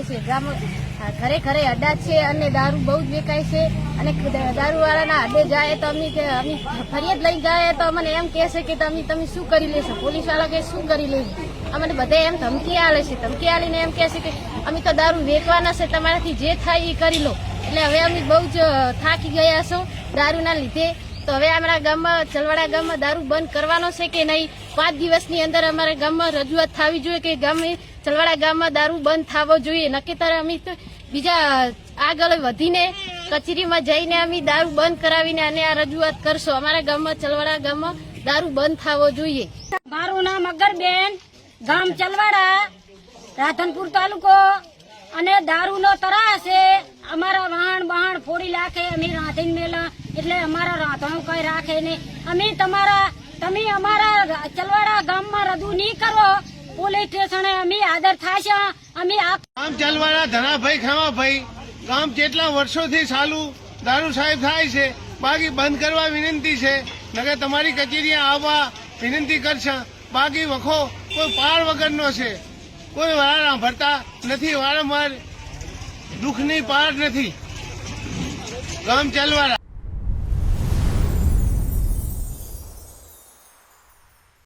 વેચાય છે, ઘરે ઘરે અડ્ડા છે અને દારૂ બહુ જ વેચાય છે અને દારૂવાળાના અડ્ડે જાય તો અમે ફરિયાદ લઈ જાય તો અમને એમ કહે છે કે તમે શું કરી લેશો, પોલીસવાળા કે શું કરી લેવું, અમને બધા એમ ધમકી આલે છે, ધમકી આલીને એમ કહે છે કે અમે તો દારૂ વેચવાના છે, તમારાથી જે થાય એ કરી લો। એટલે હવે અમે બહુ જ થાકી ગયા છો દારૂના લીધે। તો હવે અમારા ગામમાં ચલવાડા ગામમાં દારૂ બંધ કરવાનો છે કે નહીં, 5 દિવસની અંદર અમારા ગામમાં રજૂઆત થવી જોઈએ કે ચલવાડા ગામમાં દારૂ બંધ થવો જોઈએ, નક્કી અમે તો બીજા આગળ વધીને કચેરીમાં જઈને અમે દારૂ બંધ કરાવીને અને આ રજૂઆત કરશો। અમારા ગામમાં ચલવાડા ગામમાં દારૂ બંધ થવો જોઈએ। મારું નામ અગરબેન, ગામ ચલવાડા, રાધનપુર તાલુકો અને દારૂનો તરાસ છે। અમારા વાહણ ફોડી નાખે, અમે રાંધીને મેલા એટલે અમારા રાંધણું કઈ રાખે નહીં। તમે અમારા ચલવાડા ગામમાં રજૂ નહીં કરો, પોલીસ સ્ટેશને અમે આદર થાય છે। અમે ગામ ચલવાડા ધનાભાઈ ખામાભાઈ ગામ જેટલા વર્ષોથી ચાલુ દારૂ સાહેબ થાય છે, બાકી બંધ કરવા વિનંતી છે, નકર તમારી કચેરીએ આવવા વિનંતી કરશે। બાકી વખો કોઈ પાર વગરનો છે, કોઈ વાળા ભરતા નથી, વારંવાર દુઃખની પાર નથી। ગામ ચલવાડા।